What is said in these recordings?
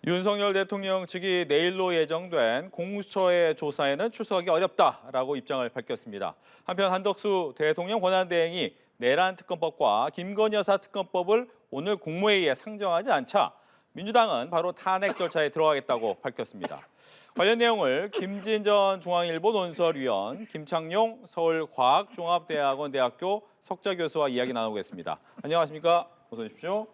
윤석열 대통령 측이 내일로 예정된 공수처의 조사에는 출석하기 어렵다라고 입장을 밝혔습니다. 한편 한덕수 대통령 권한대행이 내란 특검법과 김건희 여사 특검법을 오늘 국무회의에 상정하지 않자 민주당은 바로 탄핵 절차에 들어가겠다고 밝혔습니다. 관련 내용을 김진 전 중앙일보 논설위원, 김창룡 서울과학종합대학원 대학교 석좌교수와 이야기 나누겠습니다. 안녕하십니까? 어서 오십시오.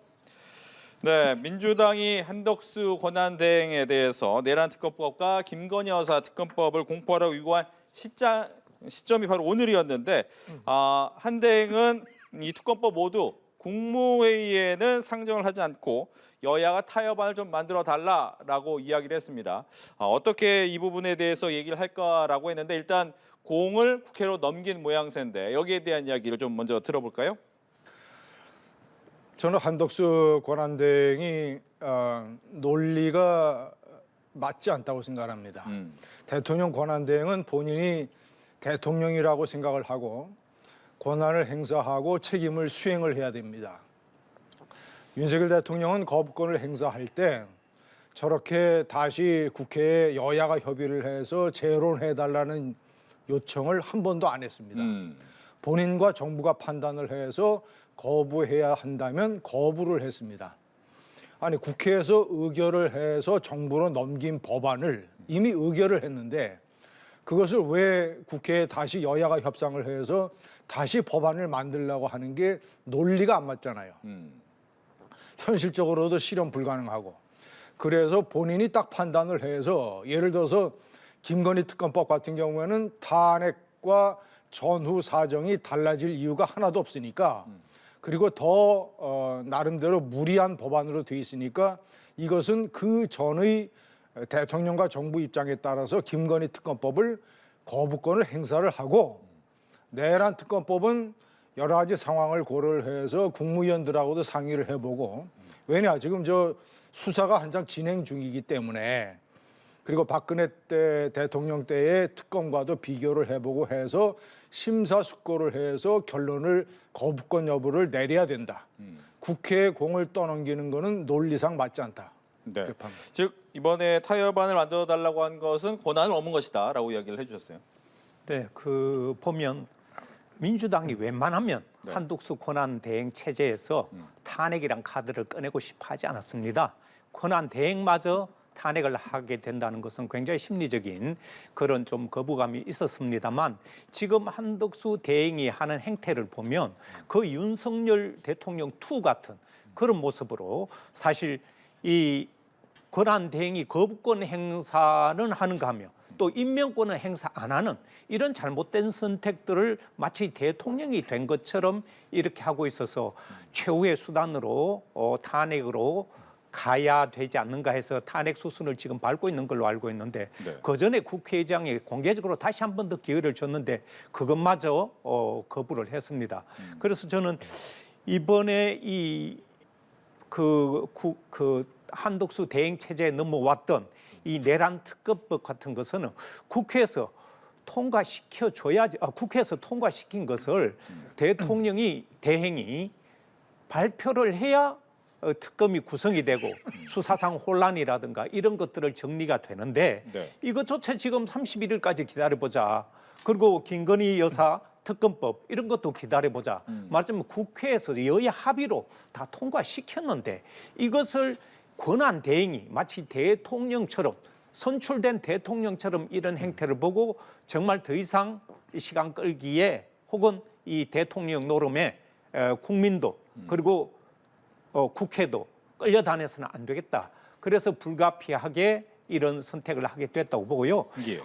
네, 민주당이 한덕수 권한대행에 대해서 내란 특검법과 김건희 여사 특검법을 공포하라고 요구한 시점이 바로 오늘이었는데 한 대행은 이 특검법 모두 국무회의에는 상정을 하지 않고 여야가 타협안을 좀 만들어 달라라고 이야기를 했습니다. 어떻게 이 부분에 대해서 얘기를 할까라고 했는데 일단 공을 국회로 넘긴 모양새인데 여기에 대한 이야기를 좀 먼저 들어볼까요? 저는 한덕수 권한대행이 논리가 맞지 않다고 생각합니다. 대통령 권한대행은 본인이 대통령이라고 생각을 하고 권한을 행사하고 책임을 수행을 해야 됩니다. 윤석열 대통령은 거부권을 행사할 때 저렇게 다시 국회에 여야가 협의를 해서 재론해달라는 요청을 한 번도 안 했습니다. 본인과 정부가 판단을 해서 거부해야 한다면 거부를 했습니다. 아니 국회에서 의결을 해서 정부로 넘긴 법안을 이미 의결을 했는데 그것을 왜 국회에 다시 여야가 협상을 해서 다시 법안을 만들려고 하는 게 논리가 안 맞잖아요. 현실적으로도 실현 불가능하고. 그래서 본인이 딱 판단을 해서 예를 들어서 김건희 특검법 같은 경우에는 탄핵과 전후 사정이 달라질 이유가 하나도 없으니까 그리고 더 나름대로 무리한 법안으로 돼 있으니까 이것은 그 전의 대통령과 정부 입장에 따라서 김건희 특검법을 거부권을 행사를 하고 내란 특검법은 여러 가지 상황을 고려를 해서 국무위원들하고도 상의를 해보고 왜냐 지금 저 수사가 한창 진행 중이기 때문에 그리고 박근혜 때 대통령 때의 특검과도 비교를 해보고 해서 심사숙고를 해서 결론을 거부권 여부를 내려야 된다. 국회에 공을 떠넘기는 거는 논리상 맞지 않다. 네. 즉 이번에 타협안을 만들어 달라고 한 것은 권한을 넘은 것이다라고 이야기를 해주셨어요. 네, 그 보면 민주당이 웬만하면 네. 한덕수 권한 대행 체제에서 탄핵이란 카드를 꺼내고 싶어 하지 않았습니다. 권한 대행마저 탄핵을 하게 된다는 것은 굉장히 심리적인 그런 좀 거부감이 있었습니다만 지금 한덕수 대행이 하는 행태를 보면 그 윤석열 대통령 2 같은 그런 모습으로 사실 이 권한 대행이 거부권 행사는 하는가 하며 또 임명권을 행사 안 하는 이런 잘못된 선택들을 마치 대통령이 된 것처럼 이렇게 하고 있어서 최후의 수단으로 탄핵으로 가야 되지 않는가 해서 탄핵 수순을 지금 밟고 있는 걸로 알고 있는데 네. 그전에 국회의장이 공개적으로 다시 한 번 더 기회를 줬는데 그것마저 거부를 했습니다. 그래서 저는 이번에 그 한덕수 대행 체제에 넘어왔던 이 내란 특검법 같은 것은 국회에서 통과시켜줘야지 국회에서 통과시킨 것을 대통령이 대행이 발표를 해야 특검이 구성이 되고 수사상 혼란이라든가 이런 것들을 정리가 되는데 네. 이것조차 지금 31일까지 기다려보자. 그리고 김건희 여사 특검법 이런 것도 기다려보자. 말하자면 국회에서 여야 합의로 다 통과시켰는데 이것을 권한 대행이 마치 대통령처럼 선출된 대통령처럼 이런 행태를 보고 정말 더 이상 이 시간 끌기에 혹은 이 대통령 노름에 국민도 그리고 국회도 끌려다녀서는 안 되겠다. 그래서 불가피하게 이런 선택을 하게 됐다고 보고요. 예.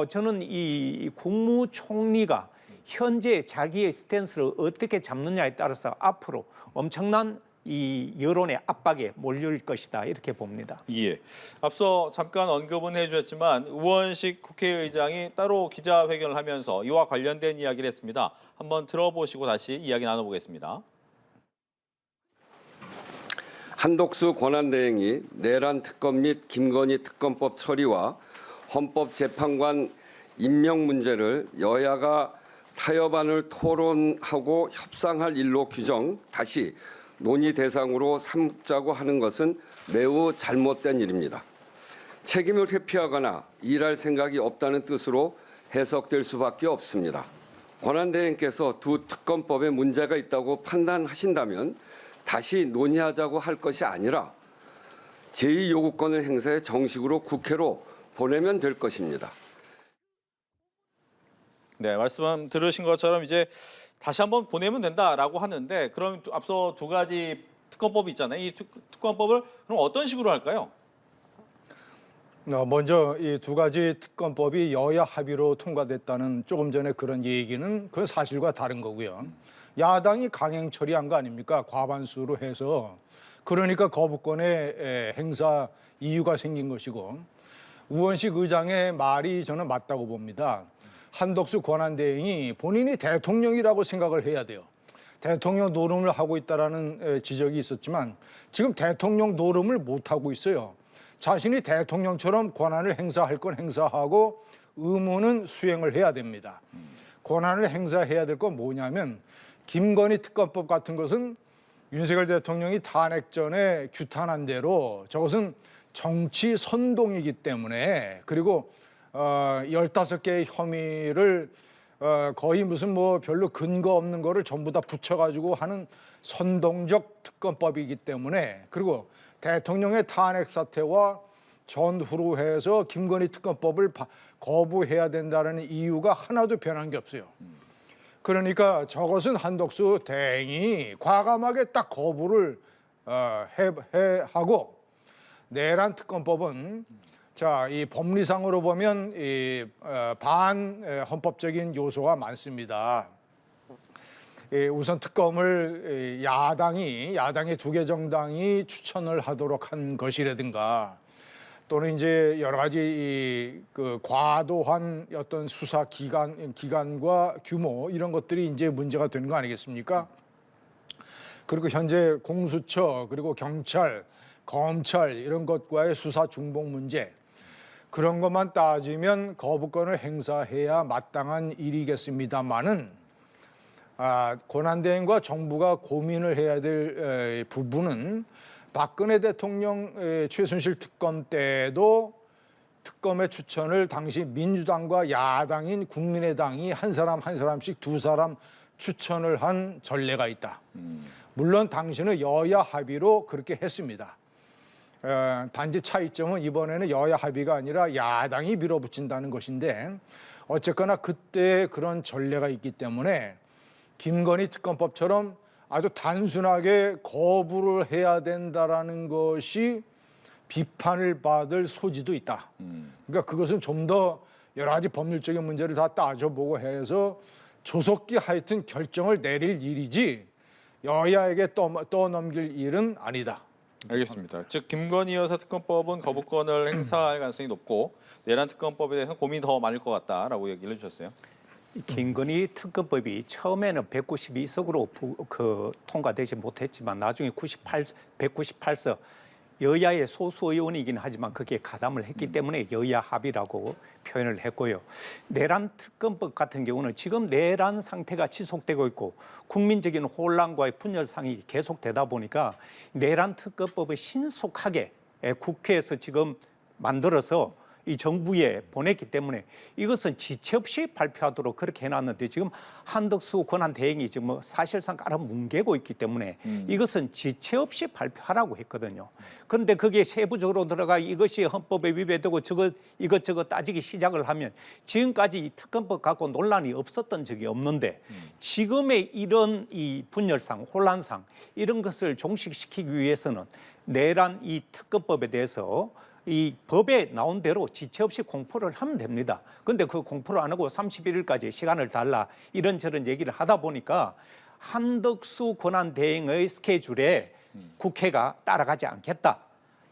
저는 이 국무총리가 현재 자기의 스탠스를 어떻게 잡느냐에 따라서 앞으로 엄청난 이 여론의 압박에 몰릴 것이다 이렇게 봅니다. 예. 앞서 잠깐 언급은 해주셨지만 우원식 국회의장이 따로 기자회견을 하면서 이와 관련된 이야기를 했습니다. 한번 들어보시고 다시 이야기 나눠보겠습니다. 한덕수 권한대행이 내란 특검 및 김건희 특검법 처리와 헌법재판관 임명 문제를 여야가 타협안을 토론하고 협상할 일로 규정 다시 논의 대상으로 삼자고 하는 것은 매우 잘못된 일입니다. 책임을 회피하거나 일할 생각이 없다는 뜻으로 해석될 수밖에 없습니다. 권한대행께서 두 특검법에 문제가 있다고 판단하신다면 다시 논의하자고 할 것이 아니라 제2요구권을 행사해 정식으로 국회로 보내면 될 것입니다. 네, 말씀 들으신 것처럼 이제 다시 한번 보내면 된다라고 하는데 그럼 앞서 두 가지 특검법이 있잖아요. 이 특검법을 그럼 어떤 식으로 할까요? 먼저 이 두 가지 특검법이 여야 합의로 통과됐다는 조금 전에 그런 얘기는 그 사실과 다른 거고요. 야당이 강행 처리한 거 아닙니까? 과반수로 해서. 그러니까 거부권의 행사 이유가 생긴 것이고 우원식 의장의 말이 저는 맞다고 봅니다. 한덕수 권한대행이 본인이 대통령이라고 생각을 해야 돼요. 대통령 노름을 하고 있다라는 지적이 있었지만 지금 대통령 노름을 못 하고 있어요. 자신이 대통령처럼 권한을 행사할 건 행사하고 의무는 수행을 해야 됩니다. 권한을 행사해야 될 건 뭐냐면 김건희 특검법 같은 것은 윤석열 대통령이 탄핵 전에 규탄한 대로 저것은 정치 선동이기 때문에 그리고 15개의 혐의를 거의 무슨 뭐 별로 근거 없는 거를 전부 다 붙여가지고 하는 선동적 특검법이기 때문에 그리고 대통령의 탄핵 사태와 전후로 해서 김건희 특검법을 거부해야 된다는 이유가 하나도 변한 게 없어요. 그러니까 저것은 한덕수 대행이 과감하게 딱 거부를 하고 내란 특검법은 자, 이 법리상으로 보면 반헌법적인 요소가 많습니다. 우선 특검을 야당의 두 개 정당이 추천을 하도록 한 것이라든가 또는 이제 여러 가지 그 과도한 어떤 수사 기간과 규모 이런 것들이 이제 문제가 되는 거 아니겠습니까? 그리고 현재 공수처 그리고 경찰, 검찰 이런 것과의 수사 중복 문제 그런 것만 따지면 거부권을 행사해야 마땅한 일이겠습니다만은 권한대행과 정부가 고민을 해야 될 부분은 박근혜 대통령 최순실 특검 때도 특검의 추천을 당시 민주당과 야당인 국민의당이 한 사람씩 두 사람 추천을 한 전례가 있다. 물론 당시는 여야 합의로 그렇게 했습니다. 단지 차이점은 이번에는 여야 합의가 아니라 야당이 밀어붙인다는 것인데 어쨌거나 그때 그런 전례가 있기 때문에 김건희 특검법처럼 아주 단순하게 거부를 해야 된다라는 것이 비판을 받을 소지도 있다. 그러니까 그것은 좀 더 여러 가지 법률적인 문제를 다 따져보고 해서 조속히 하여튼 결정을 내릴 일이지 여야에게 떠넘길 일은 아니다. 알겠습니다. 즉 김건희 여사 특검법은 거부권을 행사할 가능성이 높고 내란 특검법에 대해서는 고민이 더 많을 것 같다라고 얘기를 해주셨어요. 김건희 특검법이 처음에는 192석으로 통과되지 못했지만 나중에 198석 여야의 소수 의원이긴 하지만 그게 가담을 했기 때문에 여야 합의라고 표현을 했고요. 내란 특검법 같은 경우는 지금 내란 상태가 지속되고 있고 국민적인 혼란과의 분열상이 계속되다 보니까 내란 특검법을 신속하게 국회에서 지금 만들어서 이 정부에 보냈기 때문에 이것은 지체 없이 발표하도록 그렇게 해놨는데 지금 한덕수 권한대행이 지금 뭐 사실상 깔아뭉개고 있기 때문에 이것은 지체 없이 발표하라고 했거든요. 그런데 그게 세부적으로 들어가 이것이 헌법에 위배되고 이것저것 따지기 시작을 하면 지금까지 이 특검법 갖고 논란이 없었던 적이 없는데 지금의 이런 이 분열상, 혼란상 이런 것을 종식시키기 위해서는 내란 이 특검법에 대해서 이 법에 나온 대로 지체 없이 공포를 하면 됩니다. 그런데 그 공포를 안 하고 31일까지 시간을 달라 이런저런 얘기를 하다 보니까 한덕수 권한대행의 스케줄에 국회가 따라가지 않겠다.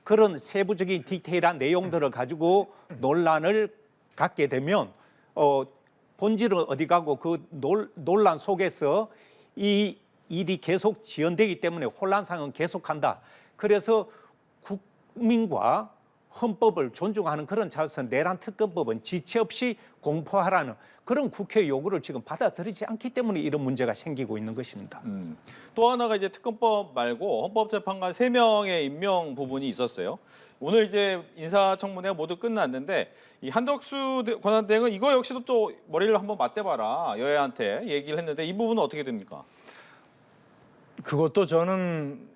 그런 세부적인 디테일한 내용들을 가지고 논란을 갖게 되면 본질은 어디 가고 그 논란 속에서 이 일이 계속 지연되기 때문에 혼란상은 계속한다. 그래서 국민과 헌법을 존중하는 그런 차원에서 내란 특검법은 지체 없이 공포하라는 그런 국회 요구를 지금 받아들이지 않기 때문에 이런 문제가 생기고 있는 것입니다. 또 하나가 이제 특검법 말고 헌법재판관 3명의 임명 부분이 있었어요. 오늘 이제 인사청문회가 모두 끝났는데 이 한덕수 권한대행은 이거 역시도 또 머리를 한번 맞대봐라 여야한테 얘기를 했는데 이 부분은 어떻게 됩니까? 그것도 저는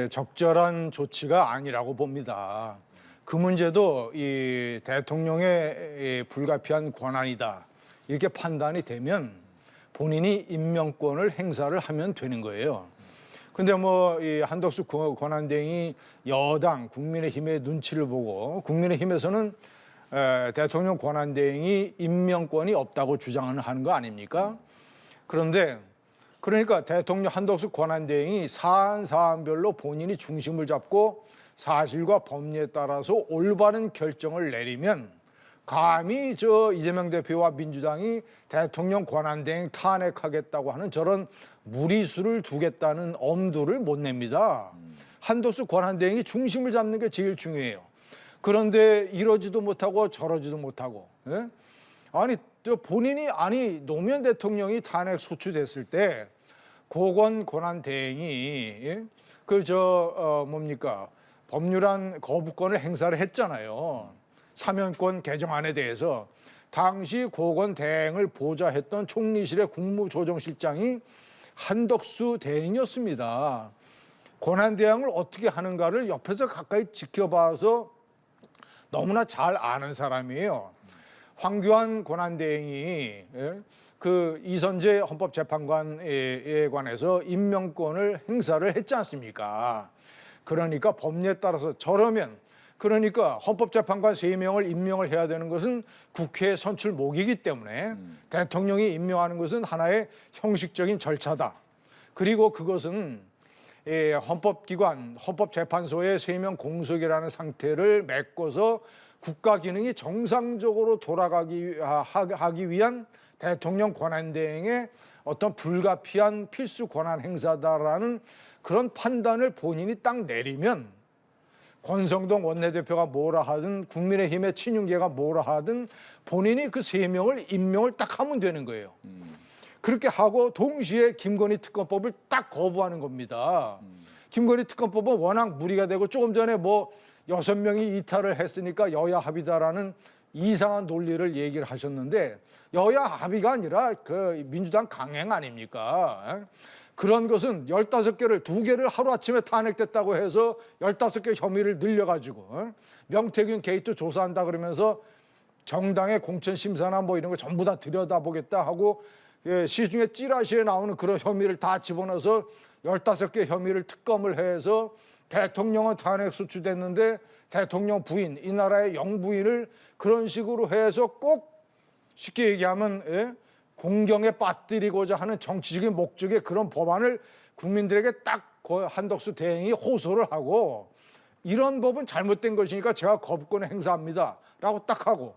적절한 조치가 아니라고 봅니다. 그 문제도 이 대통령의 불가피한 권한이다 이렇게 판단이 되면 본인이 임명권을 행사를 하면 되는 거예요. 근데 뭐 이 한덕수 권한대행이 여당 국민의힘의 눈치를 보고 국민의힘에서는 대통령 권한대행이 임명권이 없다고 주장을 하는 거 아닙니까? 그런데 그러니까 대통령 한덕수 권한대행이 사안별로 본인이 중심을 잡고 사실과 법리에 따라서 올바른 결정을 내리면 감히 저 이재명 대표와 민주당이 대통령 권한대행 탄핵하겠다고 하는 저런 무리수를 두겠다는 엄두를 못 냅니다. 한덕수 권한대행이 중심을 잡는 게 제일 중요해요. 그런데 이러지도 못하고 저러지도 못하고, 예? 아니 본인이 노무현 대통령이 탄핵 소추됐을 때 고건 권한대행이 예? 법률안 거부권을 행사를 했잖아요. 사면권 개정안에 대해서 당시 고건 대행을 보좌했던 총리실의 국무조정실장이 한덕수 대행이었습니다. 권한대행을 어떻게 하는가를 옆에서 가까이 지켜봐서 너무나 잘 아는 사람이에요. 황교안 권한대행이 그 이선재 헌법재판관에 관해서 임명권을 행사를 했지 않습니까? 그러니까 법리에 따라서 저러면 그러니까 헌법재판관 3명을 임명을 해야 되는 것은 국회 선출목이기 때문에 대통령이 임명하는 것은 하나의 형식적인 절차다. 그리고 그것은 헌법기관, 헌법재판소의 3명 공석이라는 상태를 메꿔서 국가 기능이 정상적으로 하기 위한 대통령 권한대행의 어떤 불가피한 필수 권한 행사다라는 그런 판단을 본인이 딱 내리면 권성동 원내대표가 뭐라 하든 국민의힘의 친윤계가 뭐라 하든 본인이 그 3명을 임명을 딱 하면 되는 거예요. 그렇게 하고 동시에 김건희 특검법을 딱 거부하는 겁니다. 김건희 특검법은 워낙 무리가 되고 조금 전에 뭐 6명이 이탈을 했으니까 여야 합의다라는 이상한 논리를 얘기를 하셨는데 여야 합의가 아니라 그 민주당 강행 아닙니까? 그런 것은 15개를 2개를 하루아침에 탄핵됐다고 해서 15개 혐의를 늘려가지고 명태균 게이트 조사한다 그러면서 정당의 공천심사나 뭐 이런 거 전부 다 들여다보겠다 하고 시중에 찌라시에 나오는 그런 혐의를 다 집어넣어서 15개 혐의를 특검을 해서 대통령은 탄핵 소추됐는데 대통령 부인, 이 나라의 영부인을 그런 식으로 해서 꼭 쉽게 얘기하면 공경에 빠뜨리고자 하는 정치적인 목적의 그런 법안을 국민들에게 딱 한덕수 대행이 호소를 하고 이런 법은 잘못된 것이니까 제가 거부권을 행사합니다 라고 딱 하고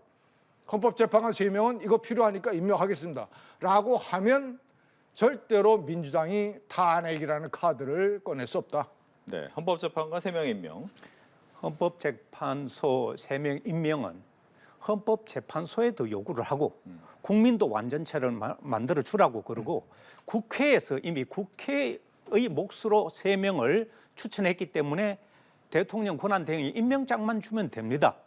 헌법재판관 3명은 이거 필요하니까 임명하겠습니다 라고 하면 절대로 민주당이 탄핵이라는 카드를 꺼낼 수 없다. 네, 헌법재판관 3명 임명. 헌법재판소 3명 임명은 헌법재판소에도 요구를 하고 국민도 완전체를 만들어 주라고 그러고 국회에서 이미 국회의 몫으로 3명을 추천했기 때문에 대통령 권한대행이 임명장만 주면 됩니다.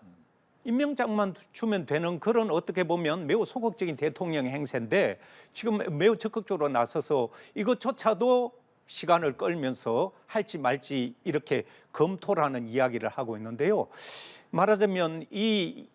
임명장만 주면 되는 그런 어떻게 보면 매우 소극적인 대통령 행세인데 지금 매우 적극적으로 나서서 이것조차도 시간을 끌면서 할지 말지 이렇게 검토라는 이야기를 하고 있는데요. 말하자면 이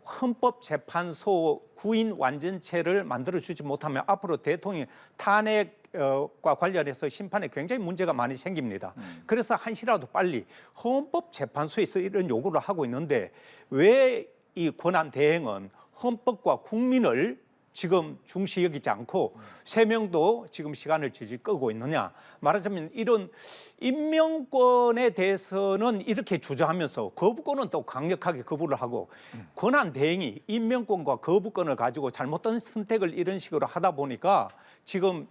헌법재판소 구인 완전체를 만들어주지 못하면 앞으로 대통령 탄핵과 관련해서 심판에 굉장히 문제가 많이 생깁니다. 그래서 한시라도 빨리 헌법재판소에서 이런 요구를 하고 있는데 왜 이 권한대행은 헌법과 국민을 지금 중시 여기지 않고 3명도 지금 시간을 질질 끄고 있느냐. 말하자면 이런 임명권에 대해서는 이렇게 주저하면서 거부권은 또 강력하게 거부를 하고 권한대행이 임명권과 거부권을 가지고 잘못된 선택을 이런 식으로 하다 보니까 지금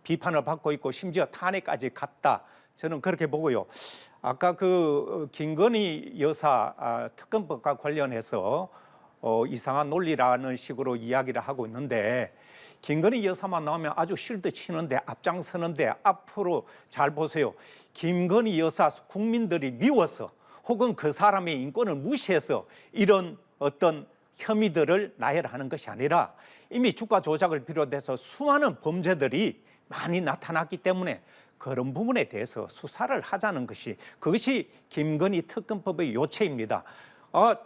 비판을 받고 있고 심지어 탄핵까지 갔다. 저는 그렇게 보고요. 아까 그 김건희 여사 특검법과 관련해서 이상한 논리라는 식으로 이야기를 하고 있는데 김건희 여사만 나오면 아주 실드 치는데 앞장서는데 앞으로 잘 보세요. 김건희 여사 국민들이 미워서 혹은 그 사람의 인권을 무시해서 이런 어떤 혐의들을 나열하는 것이 아니라 이미 주가 조작을 비롯해서 수많은 범죄들이 많이 나타났기 때문에 그런 부분에 대해서 수사를 하자는 것이 그것이 김건희 특검법의 요체입니다.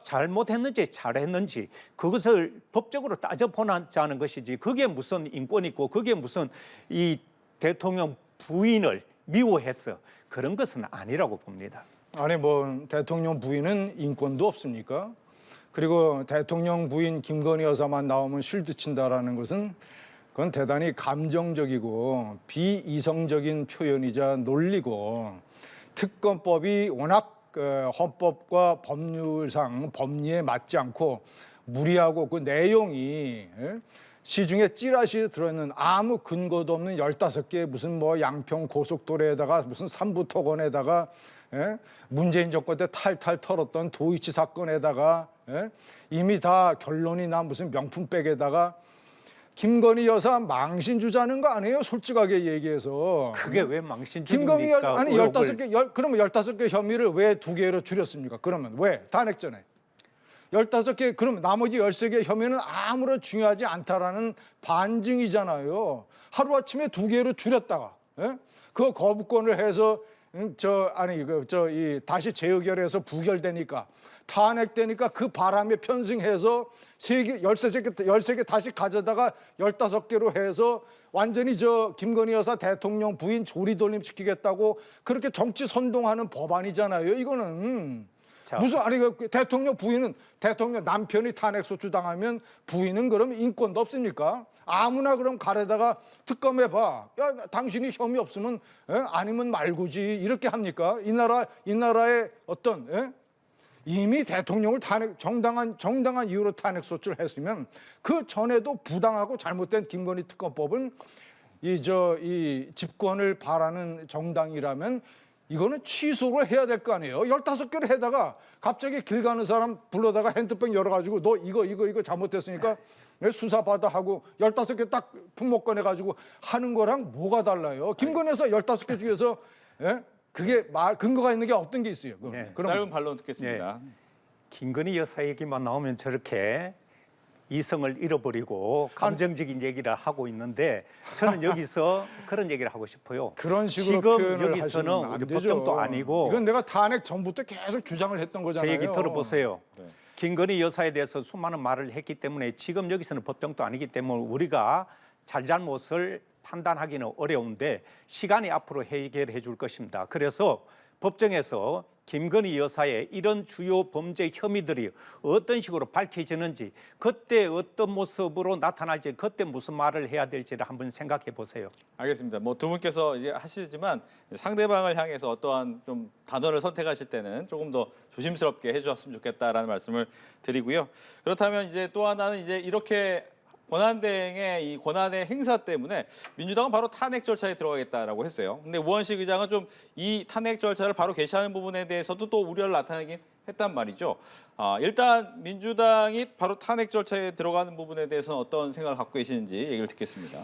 잘못했는지 잘했는지 그것을 법적으로 따져보자는 것이지 그게 무슨 인권 있고 그게 무슨 이 대통령 부인을 미워해서 그런 것은 아니라고 봅니다. 아니 뭐 대통령 부인은 인권도 없습니까? 그리고 대통령 부인 김건희 여사만 나오면 실드 친다라는 것은 그건 대단히 감정적이고 비이성적인 표현이자 논리고 특검법이 워낙 헌법과 법률상 법리에 맞지 않고 무리하고 그 내용이 시중에 찌라시에 들어있는 아무 근거도 없는 15개 무슨 뭐 양평 고속도로에다가 무슨 삼부토건에다가 문재인 정권 때 탈탈 털었던 도이치 사건에다가 이미 다 결론이 난 무슨 명품백에다가 김건희 여사 망신 주자는 거 아니에요? 솔직하게 얘기해서. 그게 왜 망신 김건희 주입니까? 아니 15개 그러면 15개 혐의를 왜 2개로 줄였습니까? 그러면 왜? 탄핵 전에. 15개 그러면 나머지 13개 혐의는 아무런 중요하지 않다라는 반증이잖아요. 하루아침에 2개로 줄였다가 그 거부권을 해서 다시 재의결해서 부결되니까 탄핵되니까 그 바람에 편승해서 13개 다시 가져다가 15개로 해서 완전히 김건희 여사 대통령 부인 조리돌림 시키겠다고 그렇게 정치 선동하는 법안이잖아요. 이거는 무슨 대통령 부인은 대통령 남편이 탄핵소추 당하면 부인은 그럼 인권도 없습니까? 아무나 그럼 가려다가 특검해봐. 야 당신이 혐의 없으면 아니면 말고지 이렇게 합니까? 이 나라의 어떤 이미 대통령을 정당한 이유로 탄핵소추를 했으면 그 전에도 부당하고 잘못된 김건희 특검법은 이 집권을 바라는 정당이라면 이거는 취소를 해야 될 거 아니에요. 15개를 해다가 갑자기 길 가는 사람 불러다가 핸드백 열어가지고 너 이거 잘못됐으니까 수사받아 하고 15개 딱 품목 꺼내가지고 하는 거랑 뭐가 달라요? 김건희 여사 15개 중에서 그게 근거가 있는 게 어떤 게 있어요? 짧은 반론 듣겠습니다. 김건희 여사 얘기만 나오면 저렇게 이성을 잃어버리고 감정적인 얘기를 하고 있는데 저는 여기서 그런 얘기를 하고 싶어요. 그런 식으로 지금 표현을 여기서는 하시면 안 우리 되죠. 법정도 아니고 이건 내가 탄핵 전부터 계속 주장을 했던 거잖아요. 제 얘기 들어보세요. 김건희 여사에 대해서 수많은 말을 했기 때문에 지금 여기서는 법정도 아니기 때문에 우리가 잘잘못을 판단하기는 어려운데 시간이 앞으로 해결해 줄 것입니다. 그래서 법정에서 김건희 여사의 이런 주요 범죄 혐의들이 어떤 식으로 밝혀지는지 그때 어떤 모습으로 나타날지 그때 무슨 말을 해야 될지를 한번 생각해 보세요. 알겠습니다. 뭐 두 분께서 이제 하시지만 상대방을 향해서 어떠한 좀 단어를 선택하실 때는 조금 더 조심스럽게 해주셨으면 좋겠다라는 말씀을 드리고요. 그렇다면 이제 또 하나는 이제 이렇게 권한대행의 이 권한의 행사 때문에 민주당은 바로 탄핵 절차에 들어가겠다라고 했어요. 근데 우원식 의장은 좀 이 탄핵 절차를 바로 개시하는 부분에 대해서도 또 우려를 나타내긴 했단 말이죠. 일단 민주당이 바로 탄핵 절차에 들어가는 부분에 대해서는 어떤 생각을 갖고 계시는지 얘기를 듣겠습니다.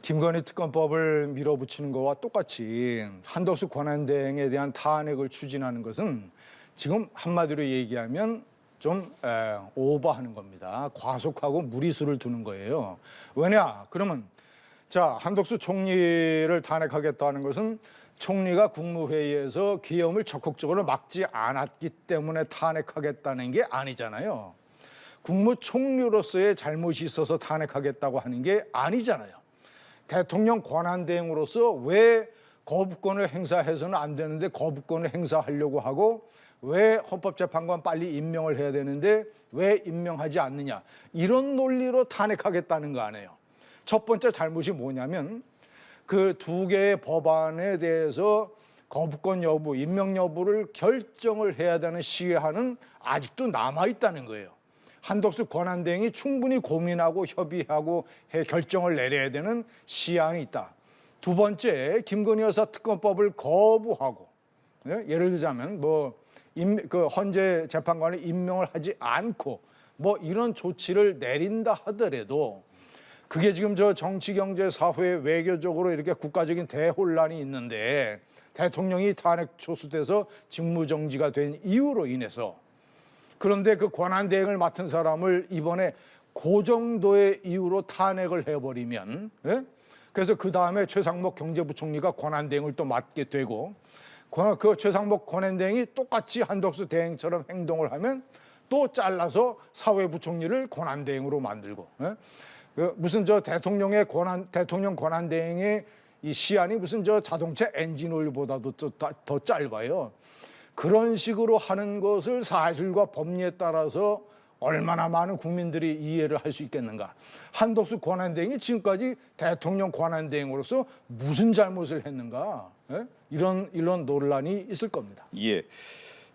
김건희 특검법을 밀어붙이는 거와 똑같이 한덕수 권한대행에 대한 탄핵을 추진하는 것은 지금 한마디로 얘기하면 좀 오버하는 겁니다. 과속하고 무리수를 두는 거예요. 왜냐? 그러면 한덕수 총리를 탄핵하겠다는 것은 총리가 국무회의에서 계엄을 적극적으로 막지 않았기 때문에 탄핵하겠다는 게 아니잖아요. 국무총리로서의 잘못이 있어서 탄핵하겠다고 하는 게 아니잖아요. 대통령 권한대행으로서 왜 거부권을 행사해서는 안 되는데 거부권을 행사하려고 하고 왜 헌법재판관 빨리 임명을 해야 되는데 왜 임명하지 않느냐. 이런 논리로 탄핵하겠다는 거 아니에요. 첫 번째 잘못이 뭐냐면 그 2개의 법안에 대해서 거부권 여부, 임명 여부를 결정을 해야 되는 시한은 아직도 남아있다는 거예요. 한덕수 권한대행이 충분히 고민하고 협의하고 결정을 내려야 되는 시한이 있다. 두 번째, 김건희 여사 특검법을 거부하고, 예? 예를 들자면 그 헌재 재판관을 임명을 하지 않고 뭐 이런 조치를 내린다 하더라도 그게 지금 저 정치, 경제, 사회, 외교적으로 이렇게 국가적인 대혼란이 있는데 대통령이 탄핵 초수돼서 직무정지가 된 이유로 인해서, 그런데 그 권한대행을 맡은 사람을 이번에 그 정도의 이유로 탄핵을 해버리면, 예? 그래서 그 다음에 최상목 경제부총리가 권한대행을 또 맡게 되고, 그 최상목 권한대행이 똑같이 한덕수 대행처럼 행동을 하면 또 잘라서 사회부총리를 권한대행으로 만들고, 예? 무슨 저 대통령 권한대행의 이 시한이 무슨 저 자동차 엔진 오일보다도 더 짧아요. 그런 식으로 하는 것을 사실과 법리에 따라서 얼마나 많은 국민들이 이해를 할 수 있겠는가. 한덕수 권한대행이 지금까지 대통령 권한대행으로서 무슨 잘못을 했는가. 예? 이런 논란이 있을 겁니다. 예.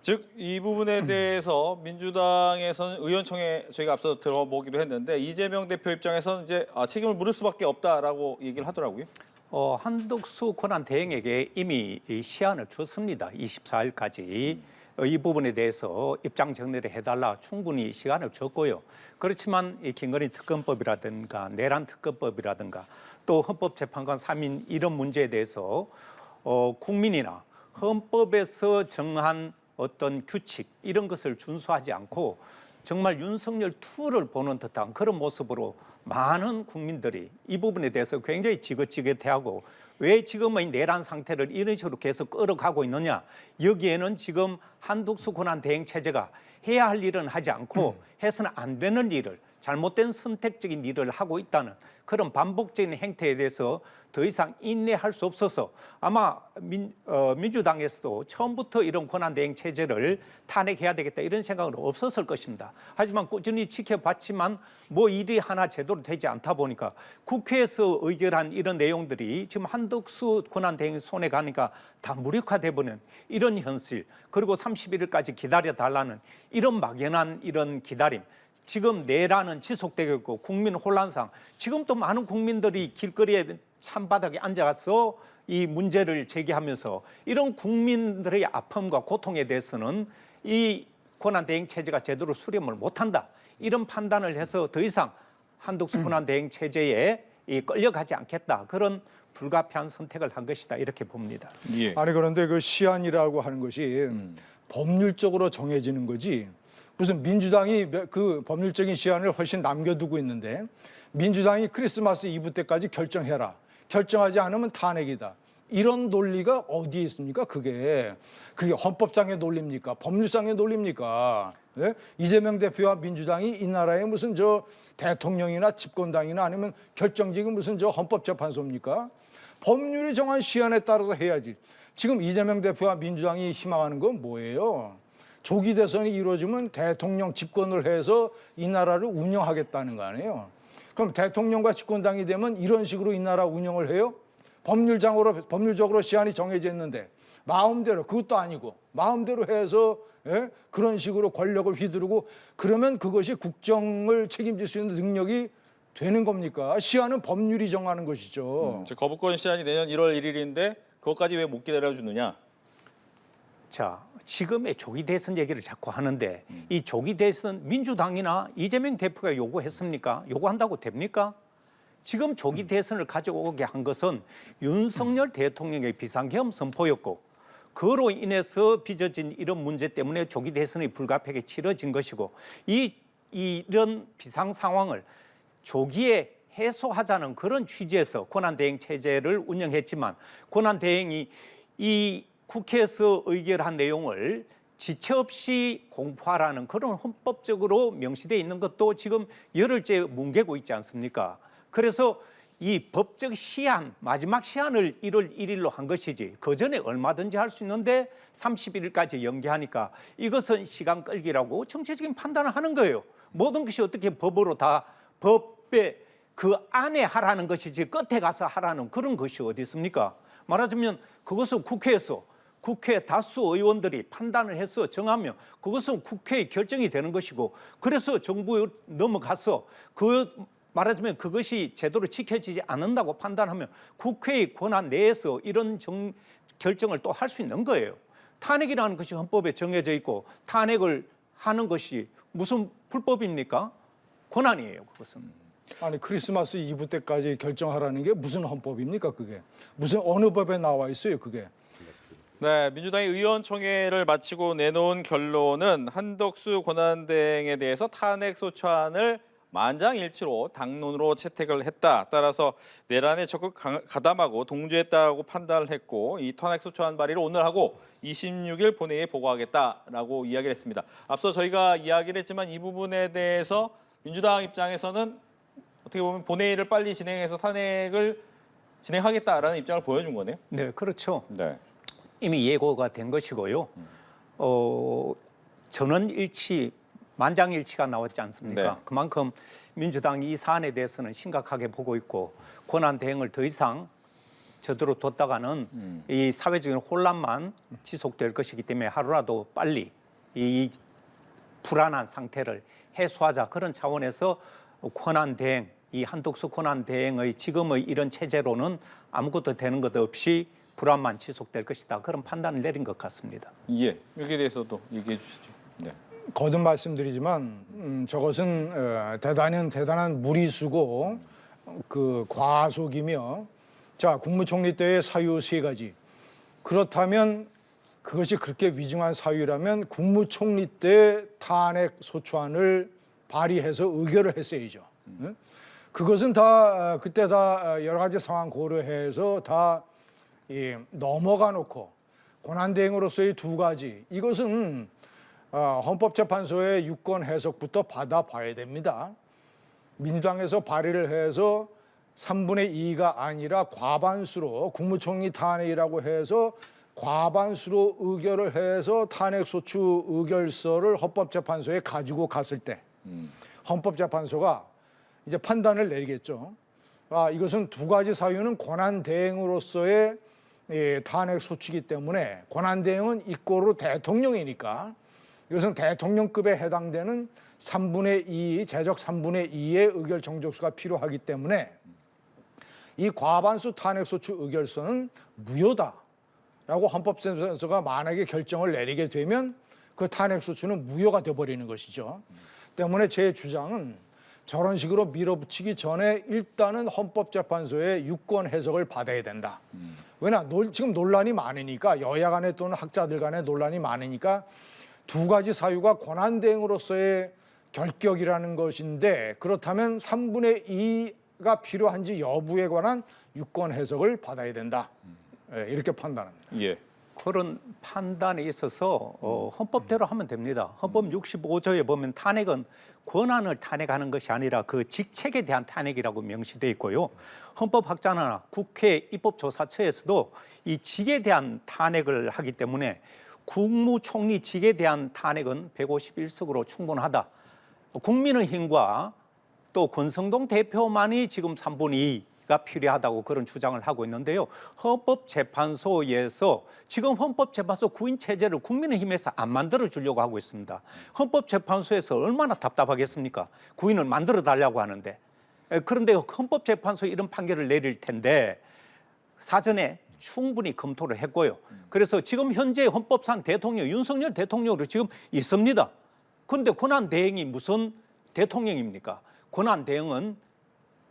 즉 이 부분에 대해서 민주당에서는 의원총회 저희가 앞서 들어보기도 했는데 이재명 대표 입장에서는 이제 책임을 물을 수밖에 없다라고 얘기를 하더라고요. 한덕수 권한대행에게 이미 이 시한을 줬습니다. 24일까지. 이 부분에 대해서 입장 정리를 해달라 충분히 시간을 줬고요. 그렇지만 이 김건희 특검법이라든가 내란 특검법이라든가 또 헌법재판관 3인 이런 문제에 대해서 국민이나 헌법에서 정한 어떤 규칙 이런 것을 준수하지 않고 정말 윤석열 2를 보는 듯한 그런 모습으로 많은 국민들이 이 부분에 대해서 굉장히 지긋지긋해하고 왜 지금의 내란 상태를 이런 식으로 계속 끌어가고 있느냐. 여기에는 지금 한덕수 권한대행 체제가 해야 할 일은 하지 않고 해서는 안 되는 일을, 잘못된 선택적인 일을 하고 있다는 그런 반복적인 행태에 대해서 더 이상 인내할 수 없어서 아마 민주당에서도 처음부터 이런 권한대행 체제를 탄핵해야 되겠다 이런 생각은 없었을 것입니다. 하지만 꾸준히 지켜봤지만 뭐 일이 하나 제대로 되지 않다 보니까 국회에서 의결한 이런 내용들이 지금 한덕수 권한대행 손에 가니까 다 무력화돼버리는 이런 현실, 그리고 31일까지 기다려달라는 이런 막연한 이런 기다림, 지금 내란은 지속되고 있고 국민 혼란상 지금 또 많은 국민들이 길거리에 찬바닥에 앉아서 이 문제를 제기하면서 이런 국민들의 아픔과 고통에 대해서는 이 권한대행 체제가 제대로 수렴을 못한다. 이런 판단을 해서 더 이상 한덕수 권한대행 체제에 끌려가지 않겠다. 그런 불가피한 선택을 한 것이다. 이렇게 봅니다. 예. 아니 그런데 그 시한이라고 하는 것이 법률적으로 정해지는 거지 무슨 민주당이 그 법률적인 시한을 훨씬 남겨두고 있는데 민주당이 크리스마스 이브 때까지 결정해라. 결정하지 않으면 탄핵이다. 이런 논리가 어디에 있습니까? 그게 헌법상의 논리입니까? 법률상의 논리입니까? 예? 이재명 대표와 민주당이 이 나라의 무슨 저 대통령이나 집권당이나 아니면 결정직은 무슨 저 헌법재판소입니까? 법률이 정한 시한에 따라서 해야지. 지금 이재명 대표와 민주당이 희망하는 건 뭐예요? 조기 대선이 이루어지면 대통령 집권을 해서 이 나라를 운영하겠다는 거 아니에요? 그럼 대통령과 집권당이 되면 이런 식으로 이 나라 운영을 해요? 법률적으로 시한이 정해져 있는데 마음대로, 그것도 아니고 마음대로 해서 그런 식으로 권력을 휘두르고 그러면 그것이 국정을 책임질 수 있는 능력이 되는 겁니까? 시한은 법률이 정하는 것이죠. 즉 거부권 시한이 내년 1월 1일인데 그것까지 왜 못 기다려주느냐? 자, 지금의 조기 대선 얘기를 자꾸 하는데 이 조기 대선 민주당이나 이재명 대표가 요구했습니까? 요구한다고 됩니까? 지금 조기 대선을 가져오게 한 것은 윤석열 대통령의 비상계엄 선포였고 그로 인해서 빚어진 이런 문제 때문에 조기 대선이 불가피하게 치러진 것이고 이런 비상 상황을 조기에 해소하자는 그런 취지에서 권한대행 체제를 운영했지만 권한대행이 이 국회에서 의결한 내용을 지체 없이 공포하라는 그런 헌법적으로 명시되어 있는 것도 지금 열흘째 뭉개고 있지 않습니까? 그래서 이 법적 시한, 마지막 시한을 1월 1일로 한 것이지 그 전에 얼마든지 할 수 있는데 31일까지 연기하니까 이것은 시간 끌기라고 정치적인 판단을 하는 거예요. 모든 것이 어떻게 법으로 다 법에 그 안에 하라는 것이지 끝에 가서 하라는 그런 것이 어디 있습니까? 말하자면 그것은 국회 다수 의원들이 판단을 해서 정하면 그것은 국회의 결정이 되는 것이고 그래서 정부에 넘어가서 그 말하자면 그것이 제대로 지켜지지 않는다고 판단하면 국회의 권한 내에서 이런 결정을 또 할 수 있는 거예요. 탄핵이라는 것이 헌법에 정해져 있고 탄핵을 하는 것이 무슨 불법입니까? 권한이에요, 그것은. 아니 크리스마스 이브 때까지 결정하라는 게 무슨 헌법입니까 그게? 무슨 어느 법에 나와 있어요 그게? 네, 민주당이 의원총회를 마치고 내놓은 결론은 한덕수 권한대행에 대해서 탄핵 소추안을 만장일치로 당론으로 채택을 했다. 따라서 내란에 적극 가담하고 동조했다고 판단을 했고 이 탄핵 소추안 발의를 오늘 하고 26일 본회의에 보고하겠다라고 이야기를 했습니다. 앞서 저희가 이야기를 했지만 이 부분에 대해서 민주당 입장에서는 어떻게 보면 본회의를 빨리 진행해서 탄핵을 진행하겠다라는 입장을 보여준 거네요. 네, 그렇죠. 네. 이미 예고가 된 것이고요. 전원일치, 만장일치가 나왔지 않습니까? 네. 그만큼 민주당이 이 사안에 대해서는 심각하게 보고 있고 권한 대행을 더 이상 저대로 뒀다가는 이 사회적인 혼란만 지속될 것이기 때문에 하루라도 빨리 이 불안한 상태를 해소하자 그런 차원에서 권한 대행, 이 한덕수 권한 대행의 지금의 이런 체제로는 아무것도 되는 것 없이 불안만 지속될 것이다. 그런 판단을 내린 것 같습니다. 예, 여기에 대해서도 얘기해 주시죠. 네. 거듭 말씀드리지만 저것은 대단한 무리수고 그 과속이며 자 국무총리 때의 사유 3가지 그렇다면 그것이 그렇게 위중한 사유라면 국무총리 때 탄핵 소추안을 발의해서 의결을 했어야죠. 그것은 다 그때 다 여러 가지 상황 고려해서 다 넘어가 놓고 권한대행으로서의 2가지 이것은 헌법재판소의 유권 해석부터 받아봐야 됩니다. 민주당에서 발의를 해서 3분의 2가 아니라 과반수로 국무총리 탄핵이라고 해서 과반수로 의결을 해서 탄핵소추 의결서를 헌법재판소에 가지고 갔을 때 헌법재판소가 이제 판단을 내리겠죠. 이것은 2가지 사유는 권한대행으로서의 탄핵소추이기 때문에 권한대행은 이꼬로 대통령이니까 이것은 대통령급에 해당되는 3분의 2, 제적 3분의 2의 의결 정족수가 필요하기 때문에 이 과반수 탄핵소추 의결서는 무효다라고 헌법재판소가 만약에 결정을 내리게 되면 그 탄핵소추는 무효가 돼버리는 것이죠. 때문에 제 주장은 저런 식으로 밀어붙이기 전에 일단은 헌법재판소의 유권 해석을 받아야 된다. 왜냐 지금 논란이 많으니까 여야 간에 또는 학자들 간에 논란이 많으니까 2가지 사유가 권한대행으로서의 결격이라는 것인데 그렇다면 3분의 2가 필요한지 여부에 관한 유권 해석을 받아야 된다. 이렇게 판단합니다. 예. 그런 판단에 있어서 헌법대로 하면 됩니다. 헌법 65조에 보면 탄핵은 권한을 탄핵하는 것이 아니라 그 직책에 대한 탄핵이라고 명시되어 있고요. 헌법학자나 국회 입법조사처에서도 이 직에 대한 탄핵을 하기 때문에 국무총리 직에 대한 탄핵은 151석으로 충분하다. 국민의힘과 또 권성동 대표만이 지금 3분의 2가 필요하다고 그런 주장을 하고 있는데요. 헌법재판소에서 지금 헌법재판소 구인 체제를 국민의힘에서 안 만들어 주려고 하고 있습니다. 헌법재판소에서 얼마나 답답하겠습니까? 구인을 만들어 달라고 하는데. 그런데 헌법재판소 이런 판결을 내릴 텐데 사전에 충분히 검토를 했고요. 그래서 지금 현재 헌법상 대통령 윤석열 대통령으로 지금 있습니다. 그런데 권한대행이 무슨 대통령입니까? 권한대행은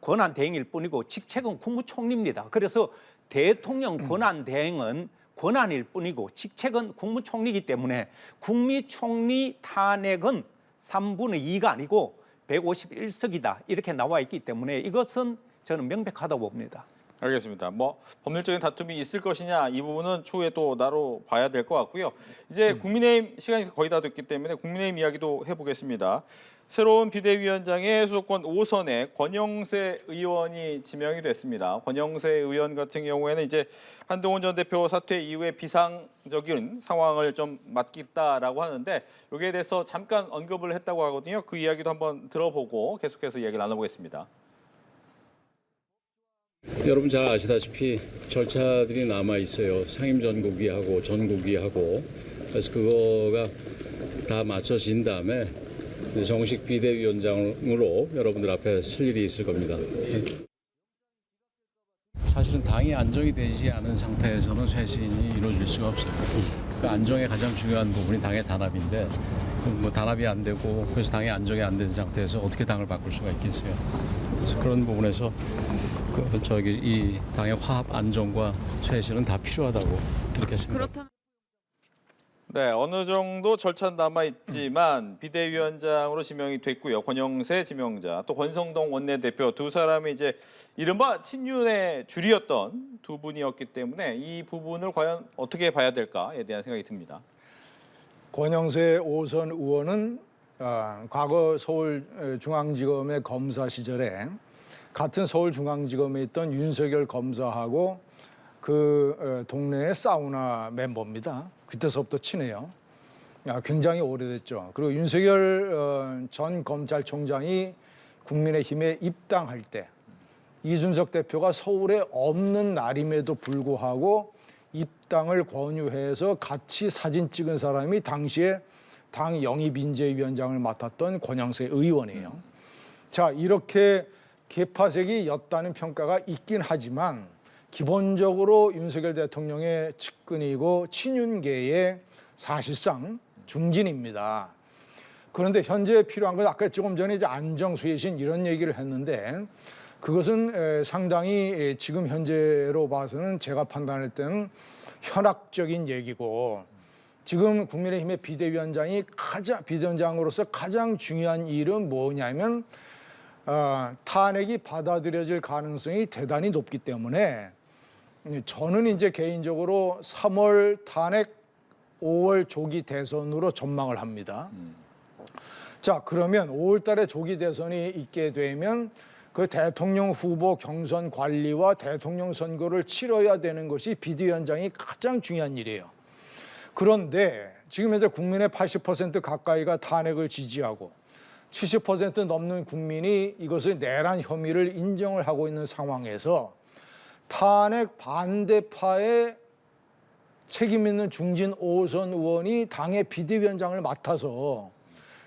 권한대행일 뿐이고 직책은 국무총리입니다. 그래서 대통령 권한대행은 권한일 뿐이고 직책은 국무총리이기 때문에 국무총리 탄핵은 3분의 2가 아니고 151석이다. 이렇게 나와 있기 때문에 이것은 저는 명백하다고 봅니다. 알겠습니다. 뭐 법률적인 다툼이 있을 것이냐 이 부분은 추후에 또 나로 봐야 될 것 같고요. 이제 국민의힘 시간이 거의 다 됐기 때문에 국민의힘 이야기도 해보겠습니다. 새로운 비대위원장의 수도권 5선에 권영세 의원이 지명이 됐습니다. 권영세 의원 같은 경우에는 이제 한동훈 전 대표 사퇴 이후에 비상적인 상황을 좀 맡겠다라고 하는데 여기에 대해서 잠깐 언급을 했다고 하거든요. 그 이야기도 한번 들어보고 계속해서 이야기 나눠보겠습니다. 여러분 잘 아시다시피 절차들이 남아 있어요. 상임전국위하고 전국위하고 그래서 그거가 다 맞춰진 다음에 이제 정식 비대위원장으로 여러분들 앞에 쓸 일이 있을 겁니다. 사실은 당이 안정이 되지 않은 상태에서는 쇄신이 이루어질 수가 없어요. 그 안정의 가장 중요한 부분이 당의 단합인데 뭐 단합이 안 되고 그래서 당이 안정이 안 된 상태에서 어떻게 당을 바꿀 수가 있겠어요. 그래서 그런 부분에서 이 당의 화합 안정과 쇄신은 다 필요하다고 그렇게 생각합니다. 네, 어느 정도 절차는 남아있지만 비대위원장으로 지명이 됐고요. 권영세 지명자, 또 권성동 원내대표 두 사람이 이제 이른바 친윤의 줄이었던 두 분이었기 때문에 이 부분을 과연 어떻게 봐야 될까에 대한 생각이 듭니다. 권영세 5선 의원은 과거 서울중앙지검의 검사 시절에 같은 서울중앙지검에 있던 윤석열 검사하고 그 동네의 사우나 멤버입니다. 그때서부터 친해요. 굉장히 오래됐죠. 그리고 윤석열 전 검찰총장이 국민의힘에 입당할 때 이준석 대표가 서울에 없는 날임에도 불구하고 입당을 권유해서 같이 사진 찍은 사람이 당시에 당 영입인재위원장을 맡았던 권영세 의원이에요. 자, 이렇게 계파색이였다는 평가가 있긴 하지만 기본적으로 윤석열 대통령의 측근이고 친윤계의 사실상 중진입니다. 그런데 현재 필요한 건 아까 조금 전에 이제 안정쇄신 이런 얘기를 했는데 그것은 상당히 지금 현재로 봐서는 제가 판단할 때는 현학적인 얘기고 지금 국민의힘의 비대위원장으로서 가장 중요한 일은 뭐냐면 탄핵이 받아들여질 가능성이 대단히 높기 때문에 저는 이제 개인적으로 3월 탄핵 5월 조기 대선으로 전망을 합니다. 자, 그러면 5월 달에 조기 대선이 있게 되면 그 대통령 후보 경선 관리와 대통령 선거를 치러야 되는 것이 비대위원장이 가장 중요한 일이에요. 그런데 지금 현재 국민의 80% 가까이가 탄핵을 지지하고 70% 넘는 국민이 이것을 내란 혐의를 인정을 하고 있는 상황에서 탄핵 반대파의 책임 있는 중진 5선 의원이 당의 비대위원장을 맡아서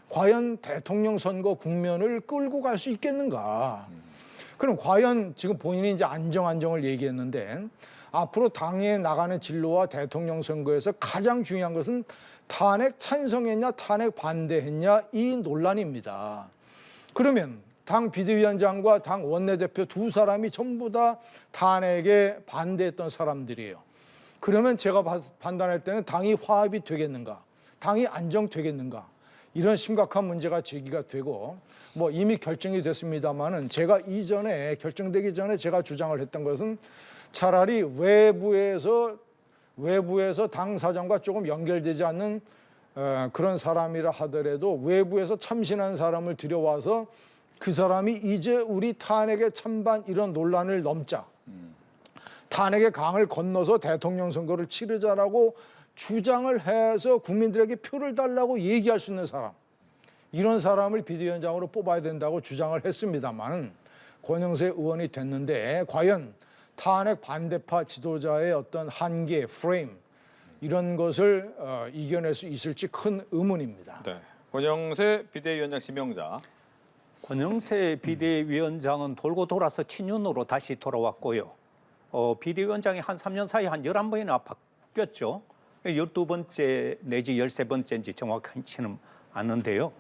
과연 대통령 선거 국면을 끌고 갈 수 있겠는가? 그럼 과연 지금 본인이 이제 안정을 얘기했는데 앞으로 당에 나가는 진로와 대통령 선거에서 가장 중요한 것은 탄핵 찬성했냐, 탄핵 반대했냐 이 논란입니다. 그러면 당 비대위원장과 당 원내대표 두 사람이 전부 다 탄핵에 반대했던 사람들이에요. 그러면 제가 판단할 때는 당이 화합이 되겠는가, 당이 안정되겠는가 이런 심각한 문제가 제기가 되고 뭐 이미 결정이 됐습니다만은 제가 이전에 결정되기 전에 제가 주장을 했던 것은 차라리 외부에서 당 사정과 조금 연결되지 않는 그런 사람이라 하더라도 외부에서 참신한 사람을 들여와서 그 사람이 이제 우리 탄핵의 찬반 이런 논란을 넘자. 탄핵의 강을 건너서 대통령 선거를 치르자라고 주장을 해서 국민들에게 표를 달라고 얘기할 수 있는 사람. 이런 사람을 비대위원장으로 뽑아야 된다고 주장을 했습니다만 권영세 의원이 됐는데 과연 탄핵 반대파 지도자의 어떤 한계, 프레임 이런 것을 이겨낼 수 있을지 큰 의문입니다. 네, 권영세 비대위원장 지명자. 권영세 비대위원장은 돌고 돌아서 친윤으로 다시 돌아왔고요. 비대위원장이 한 3년 사이에 한 11번이나 바뀌었죠. 12번째 내지 13번째인지 정확하지는 않는데요.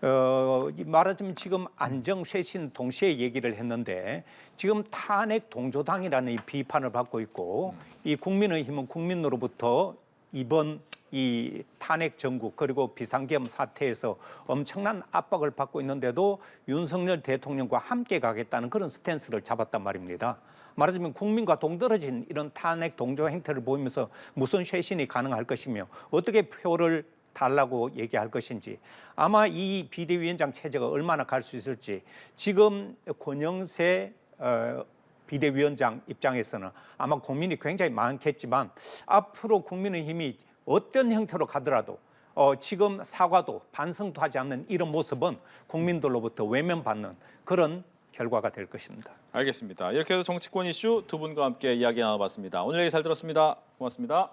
말하자면 지금 안정, 쇄신 동시에 얘기를 했는데 지금 탄핵 동조당이라는 이 비판을 받고 있고 이 국민의힘은 국민으로부터 이번 이 탄핵 정국 그리고 비상계엄 사태에서 엄청난 압박을 받고 있는데도 윤석열 대통령과 함께 가겠다는 그런 스탠스를 잡았단 말입니다. 말하자면 국민과 동떨어진 이런 탄핵 동조 행태를 보이면서 무슨 쇄신이 가능할 것이며 어떻게 표를 달라고 얘기할 것인지 아마 이 비대위원장 체제가 얼마나 갈 수 있을지 지금 권영세 비대위원장 입장에서는 아마 고민이 굉장히 많겠지만 앞으로 국민의힘이 어떤 형태로 가더라도 지금 사과도 반성도 하지 않는 이런 모습은 국민들로부터 외면받는 그런 결과가 될 것입니다. 알겠습니다. 이렇게 해서 정치권 이슈 두 분과 함께 이야기 나눠봤습니다. 오늘 얘기 잘 들었습니다. 고맙습니다.